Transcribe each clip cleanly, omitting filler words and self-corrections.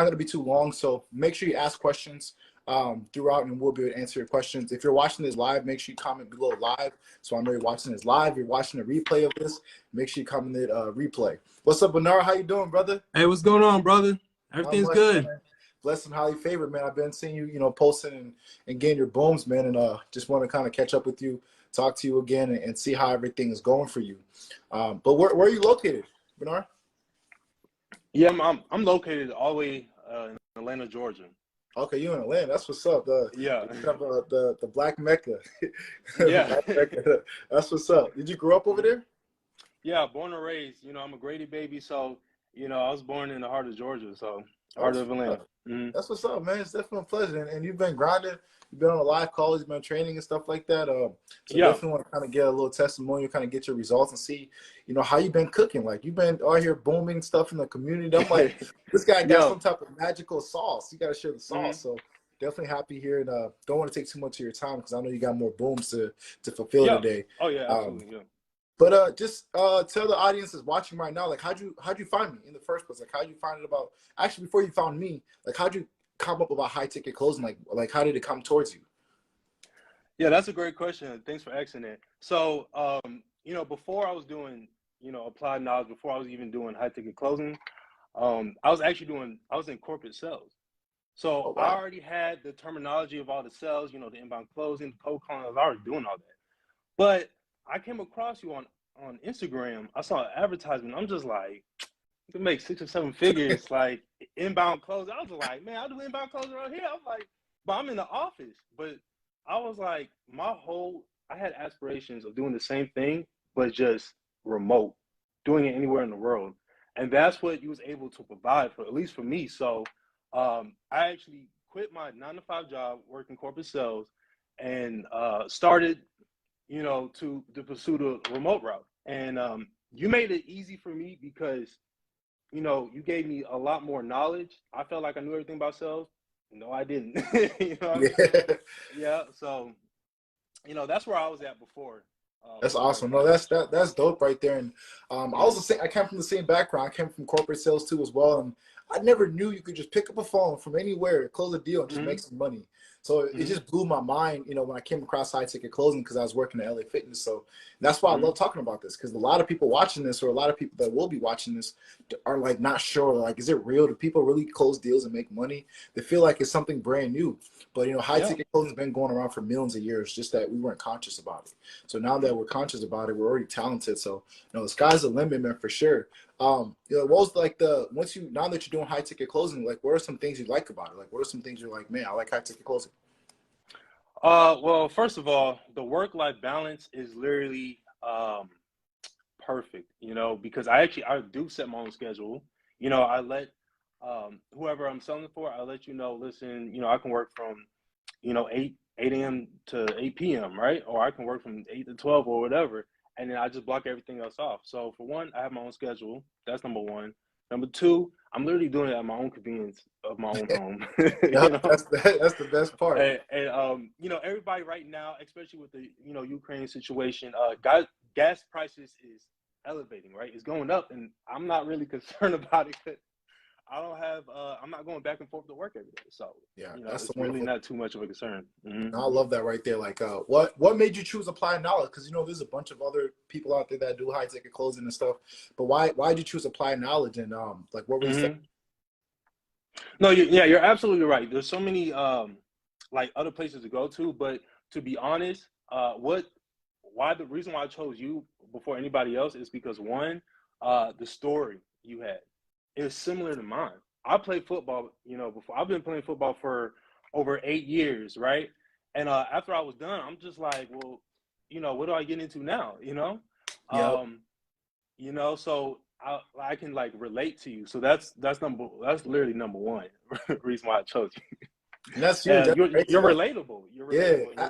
going to be too long, so make sure you ask questions throughout, and we'll be able to answer your questions. If you're watching this live, make sure you comment below live. So I know you're watching this live. You're watching a replay of this. Make sure you comment it replay. What's up, Bernard? How you doing, brother? Hey, what's going on, brother? Everything's good. Man. Blessed and highly favored, man. I've been seeing you, posting and getting your booms, man, and just want to kind of catch up with you, talk to you again, and see how everything is going for you. But where are you located, Bernard? Yeah, I'm located all the way in Atlanta, Georgia. Okay, you in Atlanta. That's what's up. Yeah. The Black Mecca. Yeah. Black Mecca. That's what's up. Did you grow up over there? Yeah, born and raised. I'm a Grady baby, so I was born in the heart of Georgia, so heart of Atlanta. That's what's up, man. It's definitely a pleasure. And you've been grinding. You've been on a live call. You've been training and stuff like that. So definitely want to kind of get a little testimonial, kind of get your results and see, how you've been cooking. Like, you've been out here booming stuff in the community. I'm like, this guy got some type of magical sauce. You got to share the sauce. So definitely happy here. And don't want to take too much of your time because I know you got more booms to fulfill today. Oh, yeah, absolutely, But just tell the audience that's watching right now, like, how'd you find me in the first place? Like, how'd you find it about, actually, before you found me, like, how'd you come up about high ticket closing? Like how did it come towards you? Yeah, that's a great question. Thanks for asking that. So, before I was doing, applied knowledge, before I was even doing high ticket closing, I was in corporate sales. So I already had the terminology of all the sales, the inbound closing, the cold calling. I was already doing all that. But I came across you on Instagram. I saw an advertisement. I'm just like, you can make 6 or 7 figures, like inbound closing. I was like, man, I'll do inbound closing around here. I was like, but I'm in the office. But I was like, I had aspirations of doing the same thing, but just remote, doing it anywhere in the world. And that's what you was able to provide for, at least for me. So I actually quit my 9-to-5 job, working corporate sales, and started to pursue the remote route. And you made it easy for me because, you gave me a lot more knowledge. I felt like I knew everything about sales. No, I didn't. Yeah. So, that's where I was at before. That's awesome. No, that's dope right there. And I came from the same background. I came from corporate sales too as well. And I never knew you could just pick up a phone from anywhere, close a deal, and just make some money. So it just blew my mind, when I came across high ticket closing because I was working at LA Fitness. So that's why I love talking about this, because a lot of people watching this, or a lot of people that will be watching this, are like not sure. Like, is it real? Do people really close deals and make money? They feel like it's something brand new. But high ticket closing has been going around for millions of years, just that we weren't conscious about it. So now that we're conscious about it, we're already talented. So the sky's the limit, man, for sure. What was like now that you're doing high ticket closing, like, what are some things you like about it? Like, what are some things you're like, man, I like high ticket closing? Well, first of all, the work-life balance is literally perfect, because I do set my own schedule. I let whoever I'm selling for, I let listen, I can work from 8 a.m. to 8 p.m., right? Or I can work from 8 to 12 or whatever. And then I just block everything else off. So for one, I have my own schedule. That's number one. Number two, I'm literally doing it at my own convenience of my own home. That's the best part. And everybody right now, especially with the Ukraine situation, gas prices is elevating, right? It's going up, and I'm not really concerned about it because I'm not going back and forth to work every day. So that's really not too much of a concern. I love that right there. Like, what made you choose Applied Knowledge? Because there's a bunch of other people out there that do high ticket closing and stuff. But why did you choose Applied Knowledge? And like, what were you saying? No, you're absolutely right. There's so many like other places to go to, but to be honest, the reason why I chose you before anybody else is because one, the story you had. It's similar to mine. I played football, before. I've been playing football for over 8 years, right? And after I was done, I'm just like, well, what do I get into now? So I can like relate to you. So that's literally number one reason why I chose you. And that's huge. You're relatable.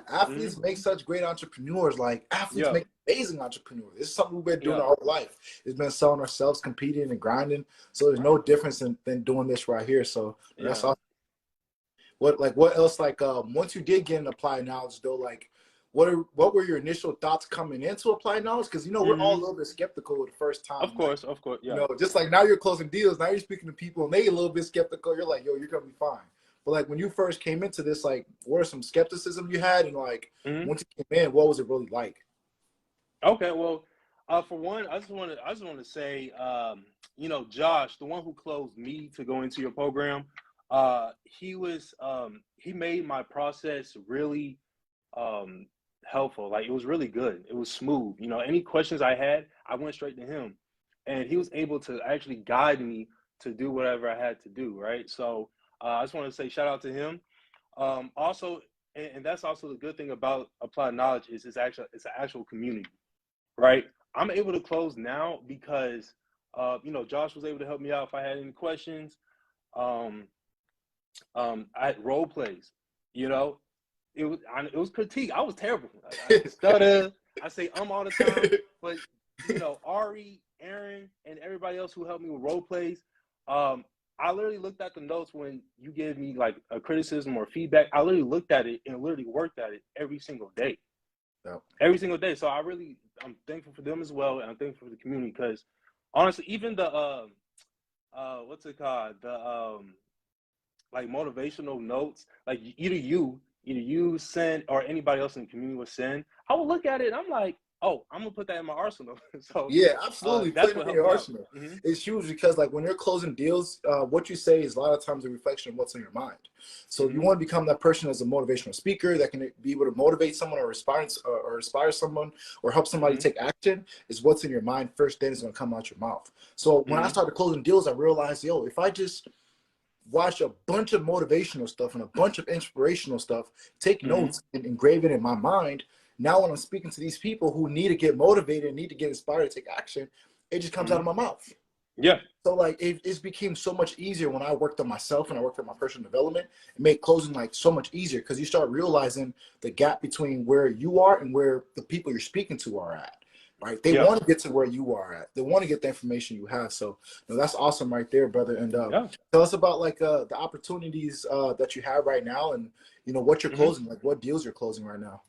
Athletes make such great entrepreneurs. Like, athletes make amazing entrepreneurs. It's something we've been doing our whole life. It's been selling ourselves, competing and grinding. So there's no difference than doing this right here. So that's awesome. What else? Like, once you did get an Applied Knowledge, though, like, what were your initial thoughts coming into Applied Knowledge? Because, you know, we're all a little bit skeptical the first time. Of course, You yeah. know, just like now you're closing deals, now you're speaking to people and they a little bit skeptical. You're like, yo, you're gonna be fine. But like when you first came into this, like, what are some skepticism you had, and like once you came in, what was it really like? Okay, well, for one, I just want to say, you know, Josh, the one who closed me to go into your program, he made my process really helpful. Like, it was really good. It was smooth. You know, any questions I had, I went straight to him, and he was able to actually guide me to do whatever I had to do. Right. So I just want to say shout out to him. Also, and that's also the good thing about Applied Knowledge is it's an actual community. Right. I'm able to close now because you know, Josh was able to help me out if I had any questions. Um, I had role plays. You know, it was critique. I was terrible. I stutter. I say all the time. But you know, Ari, Aaron, and everybody else who helped me with role plays, I literally looked at the notes when you gave me like a criticism or feedback. I literally looked at it and literally worked at it every single day. Yeah. Every single day. So I'm thankful for them as well, and I'm thankful for the community because honestly, even the what's it called? The like motivational notes, like either you send or anybody else in the community will send, I will look at it and I'm like, oh, I'm gonna put that in my arsenal. So Yeah, absolutely. that's Put what it in helped your me out. arsenal. It's huge because, like, when you're closing deals, what you say is a lot of times a reflection of what's in your mind. So if you want to become that person as a motivational speaker that can be able to motivate someone or inspire someone or help somebody take action, is what's in your mind first. Then it's going to come out your mouth. So when I started closing deals, I realized, yo, if I just watch a bunch of motivational stuff and a bunch of inspirational stuff, take notes and engrave it in my mind. Now, when I'm speaking to these people who need to get motivated, need to get inspired to take action, it just comes out of my mouth. Yeah. So like it became so much easier when I worked on myself and I worked on my personal development. It made closing like so much easier because you start realizing the gap between where you are and where the people you're speaking to are at. Right? They want to get to where you are at. They want to get the information you have. So that's awesome right there, brother. And tell us about like the opportunities that you have right now, and you know what you're closing, like what deals you're closing right now.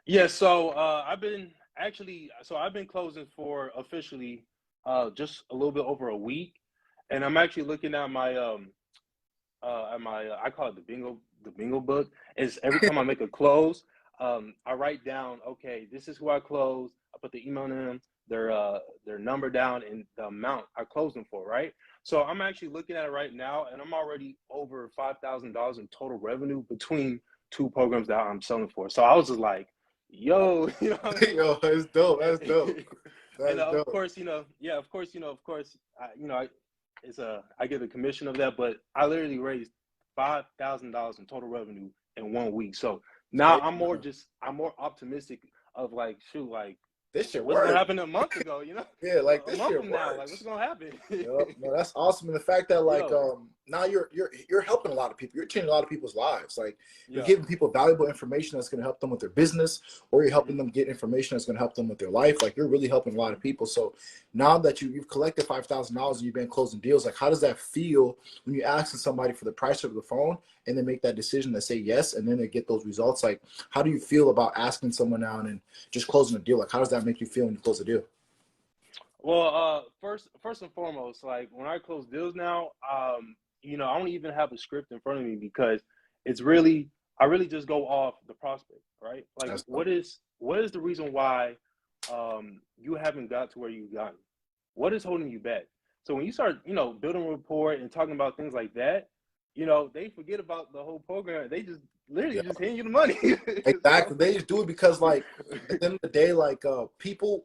Yeah. So I've been closing for officially just a little bit over a week, and I'm actually looking at my I call it the bingo book. Is every time I make a close, I write down, okay, this is who I closed. I put the email in them, their number down, and the amount I closed them for, right? So I'm actually looking at it right now, and I'm already over $5,000 in total revenue between two programs that I'm selling for. So I was just like, yo, you know what I mean? Yo, that's dope. That's dope. That's And dope. of course, I get a commission of that, but I literally raised $5,000 in total revenue in 1 week. So now I'm more optimistic of like, shoot, like this shit what's gonna works. happen a month ago, you know? Yeah, like A this month shit from works. now, like what's gonna happen? Yep. No, that's awesome. And the fact that like now you're helping a lot of people. You're changing a lot of people's lives. Like you're giving people valuable information that's going to help them with their business, or you're helping them get information that's going to help them with their life. Like you're really helping a lot of people. So now that you've collected $5,000 and you've been closing deals, like how does that feel when you asking somebody for the price of the phone and then make that decision to say yes and then they get those results? Like how do you feel about asking someone out and just closing a deal? Like how does that make you feel when you close a deal? Well, first and foremost, like when I close deals now, you know, I don't even have a script in front of me because I really just go off the prospect, right? Like That's what is the reason why you haven't got to where you've gotten? What is holding you back? So when you start, you know, building a rapport and talking about things like that, you know, they forget about the whole program. They just literally just hand you the money. Exactly. They just do it because like at the end of the day, like people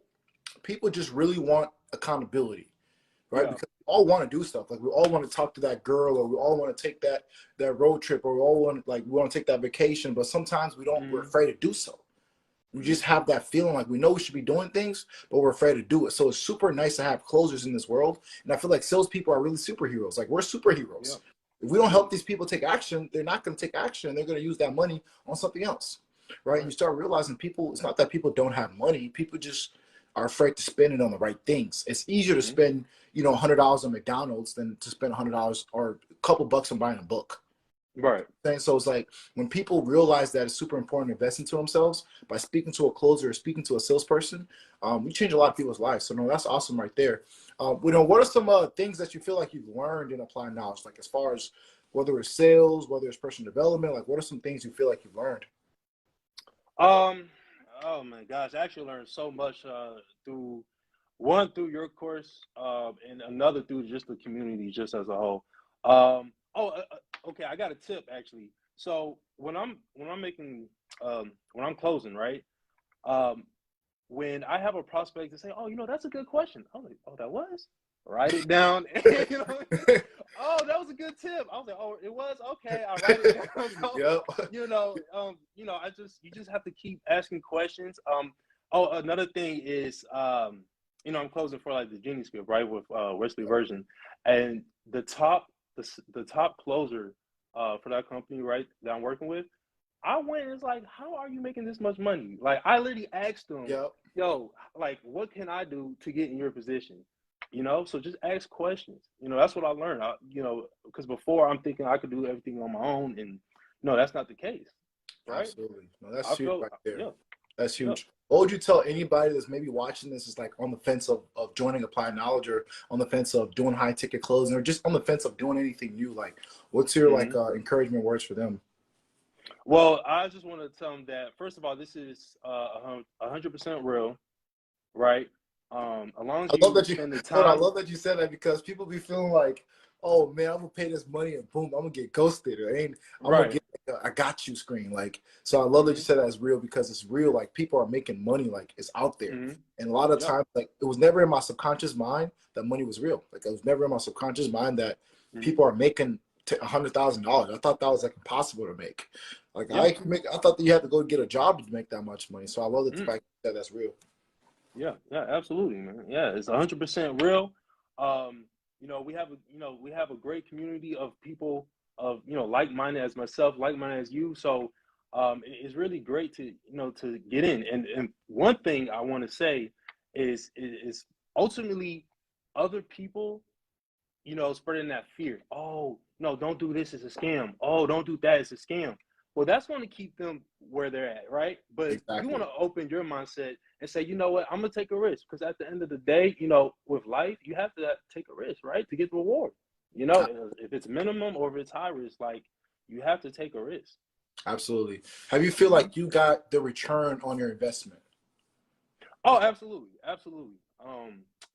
just really want accountability, right? Because we all want to do stuff. Like we all want to talk to that girl, or we all want to take that road trip, or we all want to take that vacation, but sometimes we don't, we're afraid to do so. We just have that feeling like we know we should be doing things, but we're afraid to do it. So it's super nice to have closers in this world. And I feel like salespeople are really superheroes. Like we're superheroes. If we don't help these people take action, they're not going to take action. And they're going to use that money on something else, right? And you start realizing it's not that people don't have money. People just are afraid to spend it on the right things. It's easier to spend, $100 on McDonald's than to spend $100 or a couple bucks on buying a book. Right. And so it's like when people realize that it's super important to invest into themselves by speaking to a closer or speaking to a salesperson, you change a lot of people's lives. So no, that's awesome right there. What are some things that you feel like you've learned in applying knowledge, like as far as whether it's sales, whether it's personal development, like what are some things you feel like you've learned? Um, oh my gosh, I actually learned so much through through your course, and another through just the community, just as a whole. Okay, I got a tip actually. So when I'm making when I'm closing, right? Um, when I have a prospect to say, "Oh, that's a good question," I'm like, "Oh, that was." Write it down. You know, oh, that was a good tip. I was like, "Oh, it was okay." I write it down. So, Yep. you just have to keep asking questions. Oh, another thing is, I'm closing for like the Genie script, right, with Wesley version, and the top closer for that company, right, that I'm working with. I went and it's like, how are you making this much money? Like, I literally asked them, Yep. yo, like, what can I do to get in your position? So just ask questions. That's what I learned. Because before I'm thinking I could do everything on my own, and no, that's not the case, right? Absolutely. No, that's I huge felt, right there. yeah, That's yeah. huge. What would you tell anybody that's maybe watching this is like on the fence of joining Applied Knowledge, or on the fence of doing high ticket closing, or just on the fence of doing anything new? Like, what's your Hmm. encouragement words for them? Well, I just want to tell them that first of all, this is 100% real, right? As long as I love you that you spend the hold on, I time, love that you said that because people be feeling like, oh man, I'm gonna pay this money and boom, I'm gonna get ghosted. Or ain't I'm gonna right? get like a I got you screen. Like, so I love that you Hmm. said that it's real because it's real. Like people are making money, like it's out there. Hmm. And a lot of Yep. times, like it was never in my subconscious mind that money was real. Like it was never in my subconscious mind that Hmm. people are making $100,000. I thought that was like impossible to make. Like Yeah. I thought that you had to go get a job to make that much money. So I love that the Mm. fact that that's real. Yeah, yeah, absolutely, man. Yeah, it's 100% real. We have a great community of people of like-minded as myself, like-minded as you. So, it's really great to to get in. And one thing I want to say is ultimately other people spreading that fear. Oh, no, don't do this, it's a scam. Oh, don't do that, it's a scam. Well, that's going to keep them where they're at, right? But you want Exactly. to open your mindset and say, you know what, I'm going to take a risk. Because at the end of the day, with life, you have to take a risk, right? To get the reward. If it's minimum or if it's high risk, like you have to take a risk. Absolutely. Have you feel Hmm. like you got the return on your investment? Oh, absolutely, absolutely.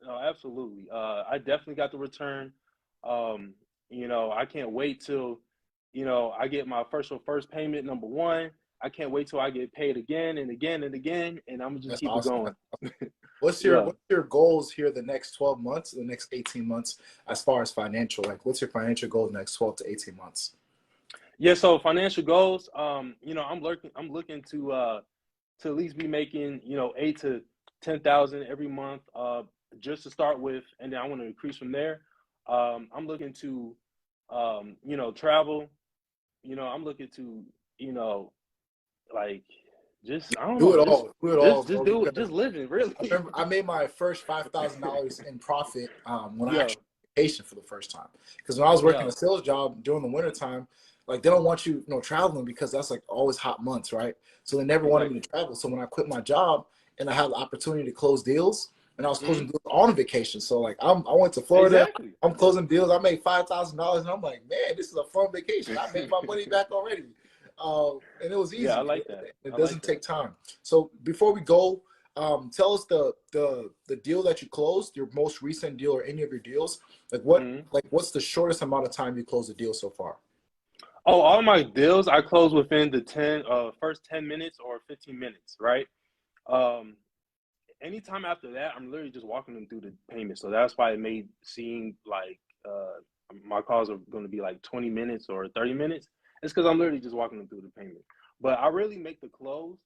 No, absolutely. I definitely got the return. I can't wait till, I get my first payment number one. I can't wait till I get paid again and again and again, and I'm gonna just That's keep it awesome. going. Yeah. What's your goals here the next 12 months, the next 18 months as far as financial? Like what's your financial goal the next 12 to 18 months? Yeah. So financial goals. I'm looking to at least be making 8 to 10,000 every month, just to start with, and then I want to increase from there. I'm looking to travel. I'm looking to you know like just I don't Do know, it all. Do it all, just bro. do it, Because just living really. I remember I made my first $5,000 in profit when I Yeah, actually vacationed for the first time. Because when I was working yeah, a sales job during the wintertime, like they don't want you, traveling because that's like always hot months, right? So they never wanted me exactly. to travel. So when I quit my job and I had the opportunity to close deals, and I was Hmm. closing deals on vacation. So like I went to Florida, Exactly. I'm closing deals. I made $5,000, and I'm like, man, this is a fun vacation. I made my money back already, and it was Yeah, I easy. like that. It I like doesn't that. take time. So before we go, tell us the deal that you closed, your most recent deal or any of your deals. Hmm. What's the shortest amount of time you closed a deal so far? Oh, all my deals I close within the first 10 minutes or 15 minutes, right? Um, Anytime after that, I'm literally just walking them through the payment. So that's why it made seem like my calls are going to be like 20 minutes or 30 minutes. It's because I'm literally just walking them through the payment. But I really make the close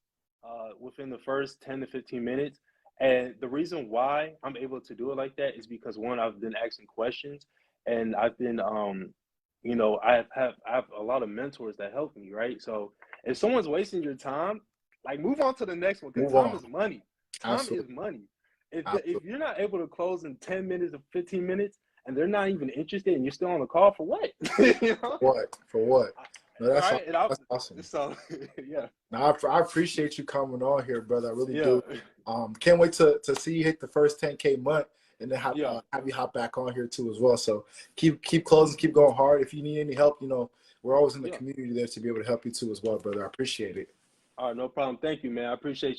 within the first 10 to 15 minutes. And the reason why I'm able to do it like that is because one, I've been asking questions, and I've been, I have a lot of mentors that help me, right? So if someone's wasting your time, like move on to the next one because Move time on. is money. Time is Absolutely. money. If Absolutely. you're not able to close in 10 minutes or 15 minutes and they're not even interested and you're still on the call for what? you know? For what? For what? No, All that's right, and that's awesome. so yeah, Now, I appreciate you coming on here, brother. I really yeah, do. Can't wait to see you hit the first 10K month, and then yeah. have you hop back on here too as well. So keep closing, keep going hard. If you need any help, you know, we're always in the Yeah. community there to be able to help you too as well, brother. I appreciate it. All right, no problem. Thank you, man. I appreciate you.